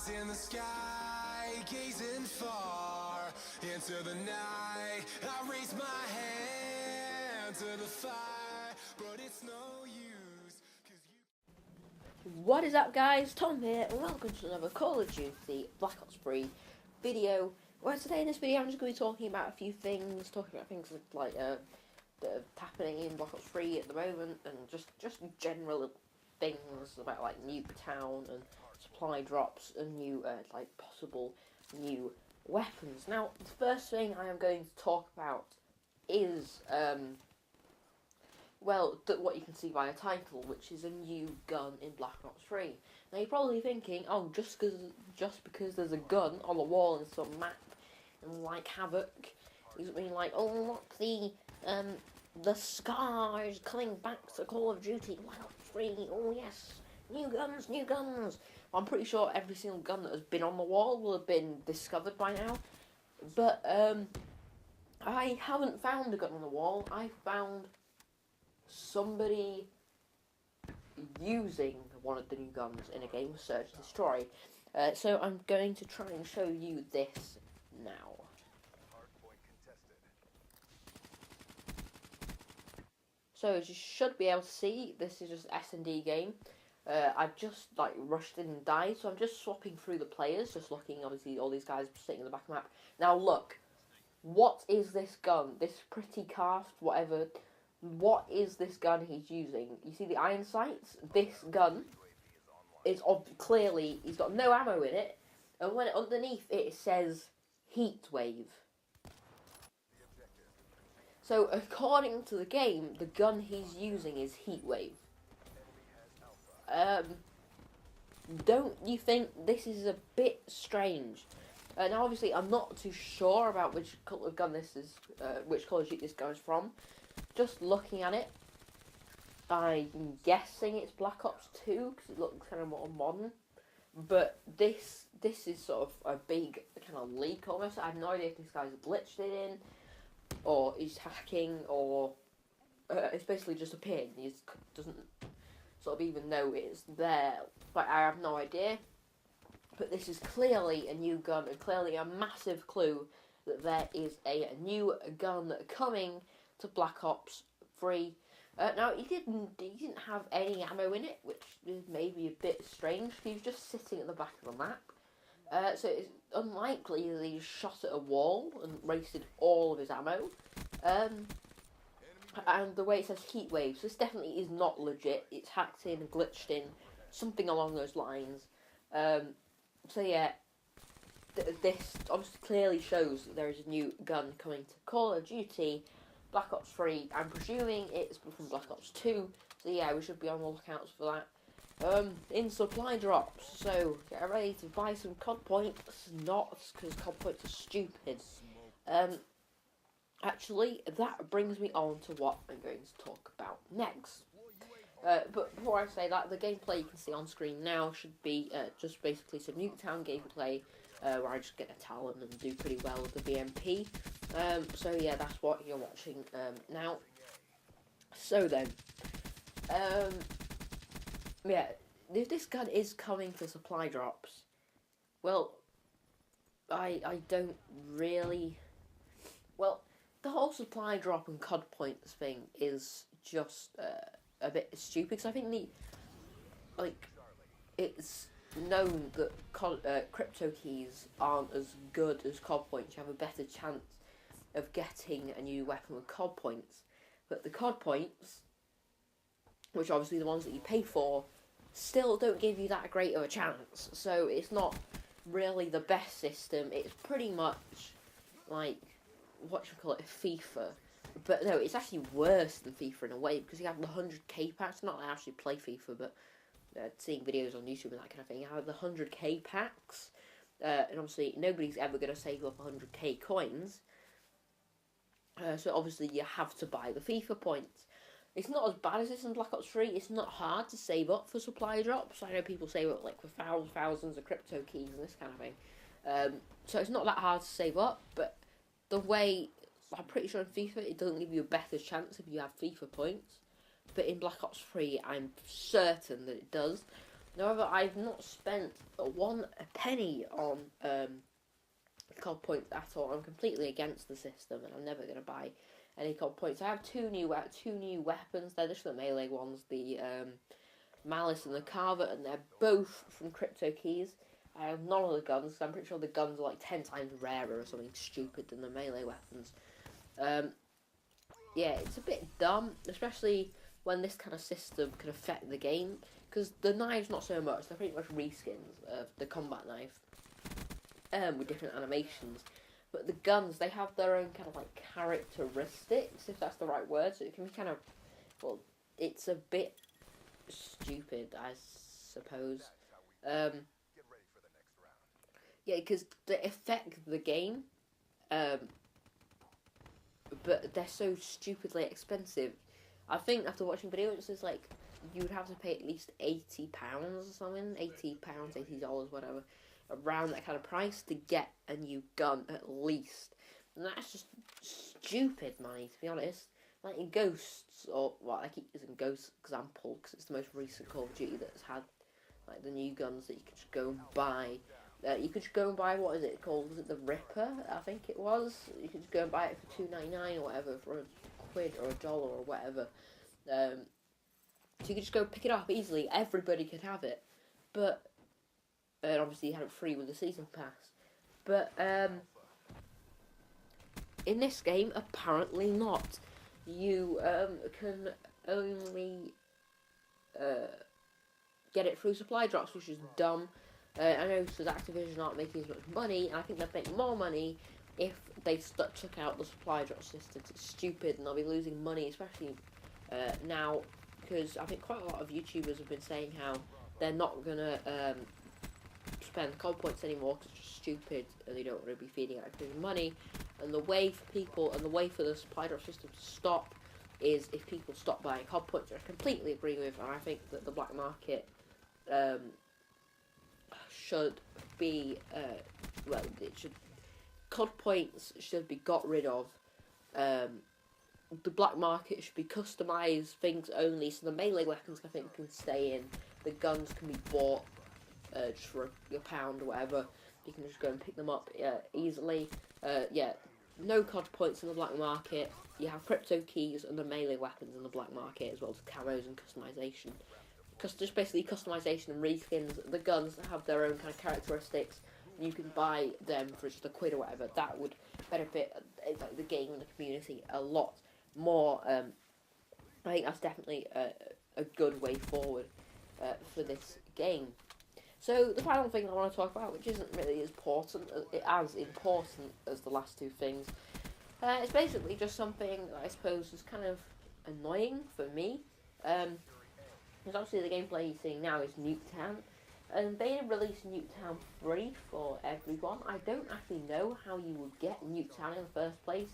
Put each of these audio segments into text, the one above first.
Eyes in the sky, gazing far into the night. I raise my hand to the fire, but it's no use. What is up, guys? Tom here, and welcome to another Call of Duty Black Ops 3 video. Where today in this video I'm just going to be talking about a few things, like that are happening in Black Ops 3 at the moment, and just general things about like Nuketown and supply drops and new possible new weapons. Now, the first thing I am going to talk about is what you can see by a title, which is a new gun in Black Ops 3. Now you're probably thinking, oh, just because there's a gun on the wall in some map and like Havoc, does it mean like, oh look, the scars coming back to Call of Duty Black Ops 3, oh yes, new guns. Well, I'm pretty sure every single gun that has been on the wall will have been discovered by now, but I haven't found a gun on the wall. I found somebody using one of the new guns in a game, Search and Destroy. So I'm going to try and show you this now. So as you should be able to see, this is just S&D game. I've just rushed in and died, so I'm just swapping through the players, just looking. Obviously all these guys sitting in the back of the map. Now look, what is this gun? This pretty cast, whatever. What is this gun he's using? You see the iron sights? This gun is clearly, he's got no ammo in it, and when underneath it says heat wave. So according to the game, the gun he's using is heat wave. Don't you think this is a bit strange? Now obviously I'm not too sure about which Call of Duty this gun is from. Just looking at it, I'm guessing it's Black Ops 2 because it looks kind of more modern. But this is sort of a big kind of leak almost. I have no idea if this guy's glitched it in, or he's hacking, or it's basically just appeared. He doesn't sort of even know it's there. But I have no idea. But this is clearly a new gun, and clearly a massive clue that there is a new gun coming to Black Ops 3. Now he didn't have any ammo in it, which is maybe a bit strange. He was just sitting at the back of the map, so it's unlikely that he shot at a wall and wasted all of his ammo. And the way it says heat waves, this definitely is not legit. It's hacked in, glitched in, something along those lines. So yeah, this obviously clearly shows that there is a new gun coming to Call of Duty Black Ops 3. I'm presuming it's from Black Ops 2, so yeah, we should be on the lookout for that. In supply drops, so get ready to buy some COD points, not because COD points are stupid. Actually, that brings me on to what I'm going to talk about next. But before I say that, the gameplay you can see on screen now should be just basically some Nuketown gameplay, where I just get a talent and do pretty well with the BMP. So yeah, that's what you're watching now. So then, yeah, if this gun is coming to supply drops, well, I don't really, well, the whole supply drop and COD points thing is just a bit stupid, because I think it's known that crypto keys aren't as good as COD points. You have a better chance of getting a new weapon with COD points, but the COD points, which are obviously the ones that you pay for, still don't give you that great of a chance. So it's not really the best system. It's pretty much like, what should we call it, FIFA. But no, it's actually worse than FIFA in a way, because you have the 100k packs. Not that I actually play FIFA, but seeing videos on YouTube and that kind of thing. You have the 100k packs, and obviously nobody's ever going to save up 100k coins. So obviously you have to buy the FIFA points. It's not as bad as this in Black Ops 3. It's not hard to save up for supply drops. I know people save up like for thousands of crypto keys and this kind of thing. So it's not that hard to save up, but the way, I'm pretty sure in FIFA it doesn't give you a better chance if you have FIFA points. But in Black Ops 3 I'm certain that it does. However, I've not spent one penny on COD points at all. I'm completely against the system, and I'm never going to buy any COD points. I have two new weapons. They're just the melee ones, the Malice and the Carver, and they're both from Crypto Keys. I have none of the guns. I'm pretty sure the guns are like 10 times rarer or something stupid than the melee weapons. Yeah, it's a bit dumb, especially when this kind of system can affect the game. Because the knives, not so much. They're pretty much reskins of the combat knife with different animations. But the guns, they have their own kind of like characteristics, if that's the right word. So it can be kind of, well, it's a bit stupid, I suppose. Yeah, because they affect the game, but they're so stupidly expensive. I think after watching videos, it's like you would have to pay at least £80 or something, £80, $80, whatever, around that kind of price to get a new gun at least. And that's just stupid money, to be honest. Like in Ghosts, or well, I keep using Ghosts example because it's the most recent Call of Duty that's had like the new guns that you could just go and buy. You could just go and buy, what is it called? Was it the Ripper? I think it was. You could just go and buy it for $2.99 or whatever, for £1 or $1 or whatever. So you could just go pick it up easily. Everybody could have it, but and obviously you had it free with the season pass. But in this game, apparently not. You can only get it through supply drops, which is dumb. I know because Activision aren't making as much money, and I think they'll make more money if they took out the supply drop system. It's stupid, and they'll be losing money, especially now, because I think quite a lot of YouTubers have been saying how they're not going to spend COD points anymore because it's just stupid, and they don't want to be feeding Activision money. And the way for people, and the way for the supply drop system to stop is if people stop buying COD points, which I completely agree with, and I think that the black market should be, COD points should be got rid of. The black market should be customised things only, so the melee weapons I think can stay in, the guns can be bought just for a pound or whatever, you can just go and pick them up easily. No COD points in the black market. You have Crypto Keys and the melee weapons in the black market, as well as camos and customisation. Just basically customisation and reskins. The guns have their own kind of characteristics. You can buy them for just £1 or whatever. That would benefit the game and the community a lot more. I think that's definitely a good way forward for this game. So the final thing I want to talk about, which isn't really as important as the last two things, it's basically just something that I suppose is kind of annoying for me. Because obviously the gameplay you're seeing now is Nuketown, and they released Nuketown free for everyone. I don't actually know how you would get Nuketown in the first place.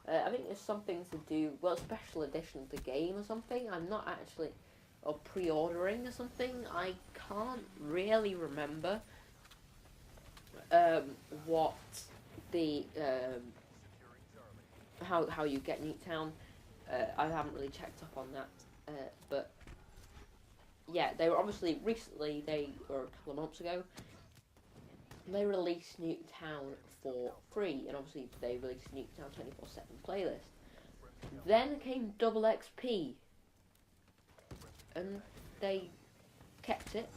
I think there's something to do, well, special edition of the game or something. I'm not actually, or pre-ordering or something. I can't really remember what the how you get Nuketown. I haven't really checked up on that, but yeah, they were obviously recently, or a couple of months ago, they released Nuketown for free, and obviously they released Nuketown 24/7 playlist. Then came Double XP, and they kept it,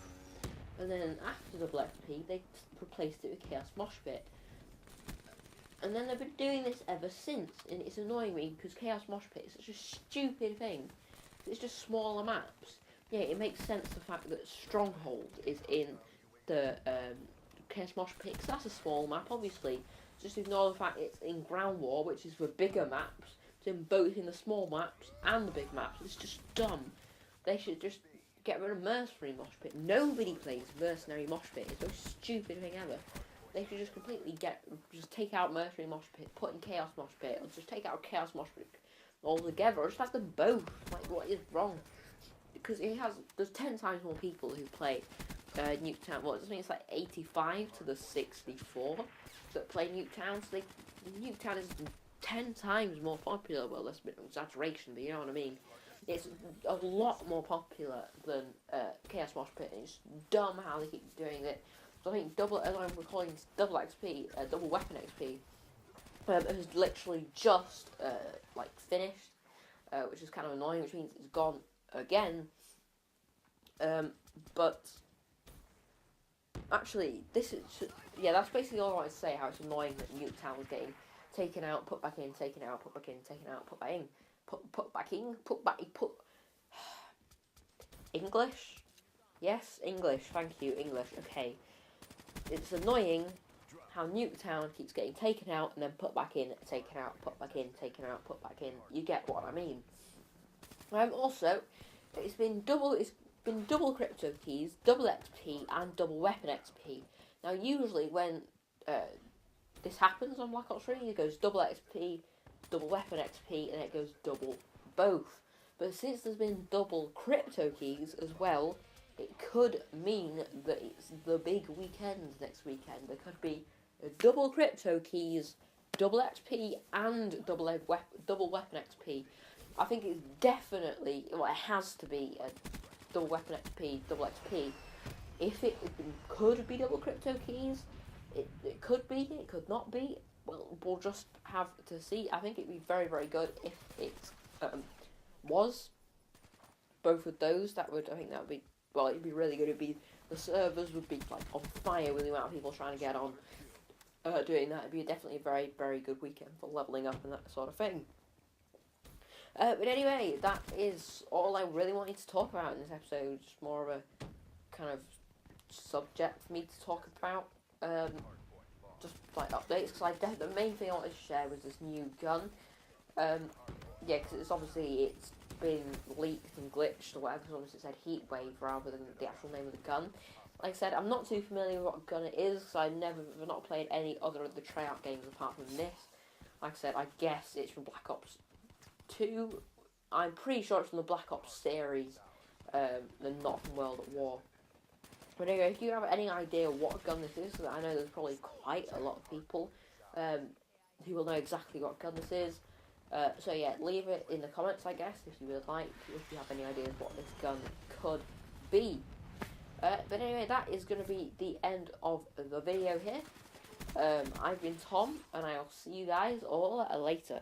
and then after Double XP, they replaced it with Chaos Mosh Pit. And then they've been doing this ever since, and it's annoying me because Chaos Mosh Pit is such a stupid thing. It's just smaller maps. Yeah, it makes sense the fact that Stronghold is in the Chaos Mosh Pit, because that's a small map, obviously. Just ignore the fact it's in Ground War, which is for bigger maps. It's in both in the small maps and the big maps. It's just dumb. They should just get rid of Mercenary Mosh Pit. Nobody plays Mercenary Mosh Pit. It's the most stupid thing ever. They should just completely just take out Mercenary Mosh Pit, put in Chaos Mosh Pit, or just take out Chaos Mosh Pit altogether, or just have them both. Like, what is wrong? Because there's 10 times more people who play Nuketown. Well, I think it's like 85 to the 64 that play Nuketown. So Nuketown is 10 times more popular. Well, that's a bit of an exaggeration, but you know what I mean. it's a lot more popular than Chaos Mosh Pit, and it's dumb how they keep doing it. So I think as I'm recording, double XP, double weapon XP, has literally just like finished, which is kind of annoying, which means it's gone again. But actually, that's basically all I wanted to say. How it's annoying that Nuketown was getting taken out, put back in, taken out, put back in, taken out, put back in, put back in, put back in, put. English? Yes, English. Thank you, English. Okay. It's annoying how Nuketown keeps getting taken out and then put back in, taken out, put back in, taken out, put back in. You get what I mean. Also, it's been double crypto keys, double XP, and double weapon XP. Now, usually when this happens on Black Ops 3, it goes double XP, double weapon XP, and it goes double both. But since there's been double crypto keys as well, it could mean that it's the big weekend next weekend. There could be double crypto keys, double XP, and double weapon XP. I think it's definitely, well, it has to be a double weapon XP, double XP. If it could be double crypto keys, it could be, it could not be. Well, we'll just have to see. I think it'd be very, very good if it was both of those. I think that would be, well, it'd be really good. The servers would be like on fire with the amount of people trying to get on doing that. It'd be definitely a very, very good weekend for leveling up and that sort of thing. But anyway, that is all I really wanted to talk about in this episode. Just more of a kind of subject for me to talk about. Just like updates, because the main thing I wanted to share was this new gun. Because it's been leaked and glitched or whatever, because obviously it said Heatwave rather than the actual name of the gun. Like I said, I'm not too familiar with what gun it is, because I've not played any other of the Treyarch games apart from this. Like I said, I guess it's from Black Ops 2. I'm pretty sure it's from the Black Ops series, and not from World at War. But anyway, if you have any idea what gun this is, because I know there's probably quite a lot of people who will know exactly what gun this is. So yeah, leave it in the comments, I guess, if you would like, if you have any ideas what this gun could be. But anyway, that is going to be the end of the video here. I've been Tom, and I'll see you guys all later.